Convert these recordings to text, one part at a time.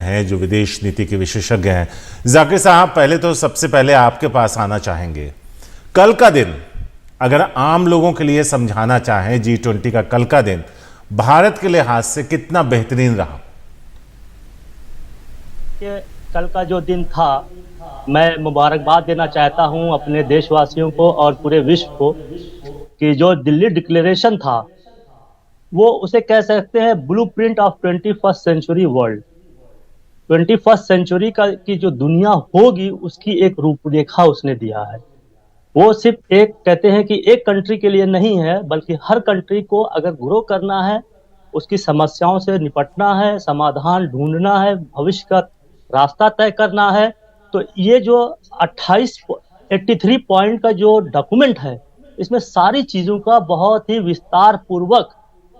हैं जो विदेश नीति के विशेषज्ञ हैं। जाकिर साहब, पहले तो सबसे पहले आपके पास आना चाहेंगे, कल का दिन अगर आम लोगों के लिए समझाना चाहें, G20 का कल का दिन भारत के लिहाज से कितना बेहतरीन रहा? कल का जो दिन था, मैं मुबारकबाद देना चाहता हूं अपने देशवासियों को और पूरे विश्व को कि जो दिल्ली डिक्लेरेशन था वो उसे कह सकते हैं blueprint of 21st century world. 21st century की जो दुनिया होगी उसकी एक रूपरेखा उसने दिया है। वो सिर्फ एक कहते हैं कि एक कंट्री के लिए नहीं है, बल्कि हर कंट्री को अगर ग्रो करना है, उसकी समस्याओं से निपटना है, समाधान ढूंढना है, भविष्य का रास्ता तय करना है, तो ये जो 83 पॉइंट का जो डॉक्यूमेंट है, इसमें सारी चीजों का बहुत ही विस्तार पूर्वक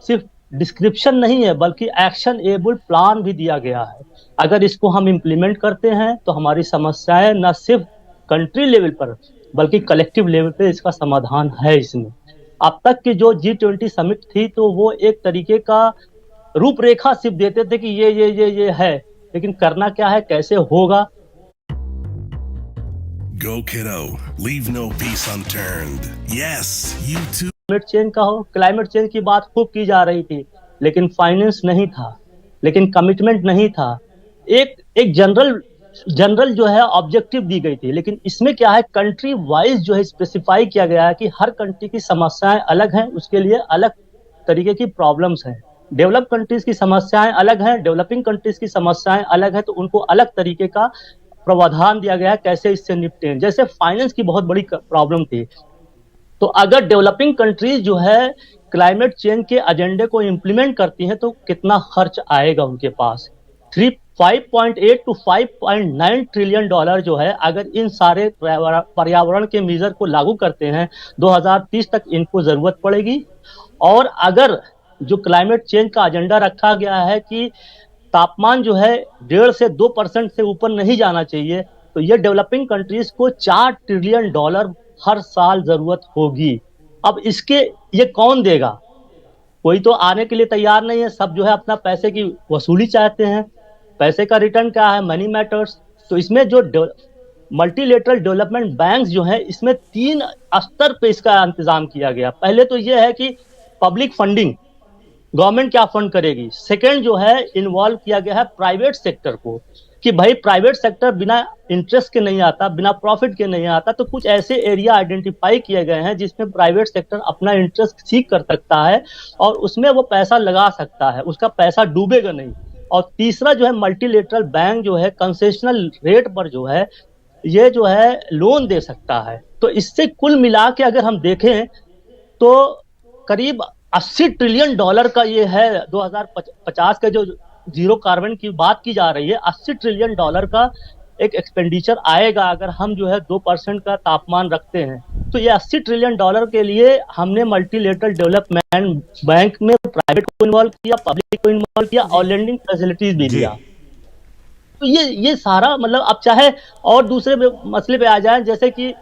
सिर्फ डिस्क्रिप्शन नहीं है बल्कि एक्शन एबल प्लान भी दिया गया है। अगर इसको हम इम्प्लीमेंट करते हैं तो हमारी समस्याएं न सिर्फ कंट्री लेवल पर बल्कि कलेक्टिव लेवल पे इसका समाधान है। इसमें अब तक की जो G20 समिट थी तो वो एक तरीके का रूपरेखा सिर्फ देते थे कि ये है, लेकिन करना क्या है, कैसे होगा। Go kiddo, leave no piece unturned. Yes, you too. Climate change का हो, क्लाइमेट चेंज की बात खूब की जा रही थी, लेकिन फाइनेंस नहीं था, लेकिन कमिटमेंट नहीं था। एक जनरल जो है ऑब्जेक्टिव दी गई थी, लेकिन इसमें क्या है, कंट्री वाइज जो है स्पेसिफाई किया गया है कि हर कंट्री की समस्याएं अलग हैं, उसके लिए अलग तरीके की प्रॉब्लम्स हैं। डेवलप कंट्रीज की समस्याएं अलग हैं, डेवलपिंग कंट्रीज की समस्याएं अलग है, तो उनको अलग तरीके का प्रावधान दिया गया है कैसे इससे निपटें। जैसे फाइनेंस की बहुत बड़ी प्रॉब्लम थी, तो अगर डेवलपिंग कंट्रीज जो है क्लाइमेट चेंज के एजेंडे को इम्प्लीमेंट करती हैं तो कितना खर्च आएगा उनके पास। 5.8 to 5.9 ट्रिलियन डॉलर जो है, अगर इन सारे पर्यावरण के मेजर को लागू करते हैं 2030 तक इनको जरूरत पड़ेगी। और अगर जो क्लाइमेट चेंज का एजेंडा रखा गया है कि तापमान जो है 1.5 से 2% से ऊपर नहीं जाना चाहिए, तो ये डेवलपिंग कंट्रीज को 4 ट्रिलियन डॉलर हर साल जरूरत होगी। अब इसके ये कौन देगा? कोई तो आने के लिए तैयार नहीं है, सब जो है अपना पैसे की वसूली चाहते हैं। पैसे का रिटर्न क्या है? Money matters. तो इसमें जो मल्टीलेटरल डेवलपमेंट बैंक्स जो है, इसमें 3 स्तर पे इसका इंतजाम किया गया। पहले तो ये है कि पब्लिक फंडिंग, गवर्नमेंट क्या फंड करेगी। सेकंड जो है, इन्वॉल्व किया गया है प्राइवेट सेक्टर को कि भाई प्राइवेट सेक्टर बिना इंटरेस्ट के नहीं आता, बिना प्रॉफिट के नहीं आता, तो कुछ ऐसे एरिया आइडेंटिफाई किए गए हैं जिसमें प्राइवेट सेक्टर अपना इंटरेस्ट सीख कर सकता है और उसमें वो पैसा लगा सकता है, उसका पैसा डूबेगा नहीं। और तीसरा जो है, मल्टीलेटरल बैंक जो है कंसेशनल रेट पर जो है ये जो है लोन दे सकता है। तो इससे कुल मिला के अगर हम देखें तो करीब 80 ट्रिलियन डॉलर का ये है। 2050 का जो जीरो कार्बन की बात की जा रही है, 80 ट्रिलियन डॉलर का एक एक्सपेंडिचर आएगा अगर हम जो है 2% का तापमान रखते हैं। तो ये 80 ट्रिलियन डॉलर के लिए हमने मल्टीलेटरल डेवलपमेंट बैंक में प्राइवेट को इन्वॉल्व किया, पब्लिक को इन्वॉल्व किया और लेंडिंग फैसिलिटीज भी दिया। तो ये सारा मतलब, अब चाहे और दूसरे मसले पे आ जाए, जैसे कि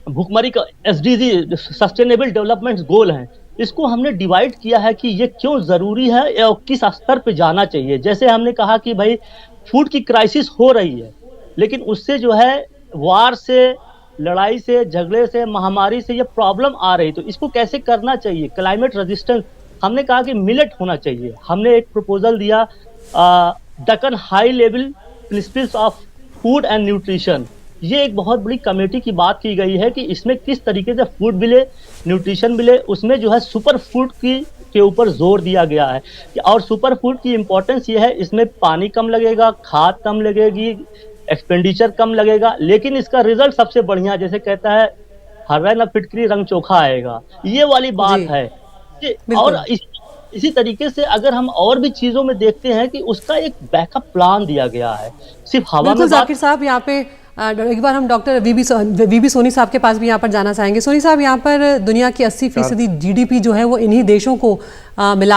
भुखमरी का SDG सस्टेनेबल डेवलपमेंट गोल है, इसको हमने डिवाइड किया है कि ये क्यों जरूरी है और किस स्तर पे जाना चाहिए। जैसे हमने कहा कि भाई फूड की क्राइसिस हो रही है, लेकिन उससे जो है वार से, लड़ाई से, झगड़े से, महामारी से ये प्रॉब्लम आ रही, तो इसको कैसे करना चाहिए। क्लाइमेट रेजिस्टेंस, हमने कहा कि मिलेट होना चाहिए। हमने एक प्रपोजल दिया, Deccan high level principles of food and nutrition. ये एक बहुत बड़ी कमेटी की बात की गई है कि इसमें किस तरीके से फूड मिले, न्यूट्रिशन मिले। उसमें जो है सुपर फूड के ऊपर जोर दिया गया है और सुपर फूड की इंपॉर्टेंस ये है, इसमें पानी कम लगेगा, खाद कम लगेगी, एक्सपेंडिचर कम लगेगा, लेकिन इसका रिजल्ट सबसे बढ़िया, जैसे कहता है हर न फिटकरी रंग चोखा आएगा, ये वाली बात है। और इसी तरीके से अगर हम और भी चीजों में देखते हैं कि उसका एक बैकअप प्लान दिया गया है, सिर्फ हवा में। जाकिर साहब, यहाँ पे एक बार हम डॉक्टर वीबी सोनी साहब के पास भी यहाँ पर जाना चाहेंगे। सोनी साहब, यहाँ पर दुनिया की 80% GDP जो है वो इन्हीं देशों को मिला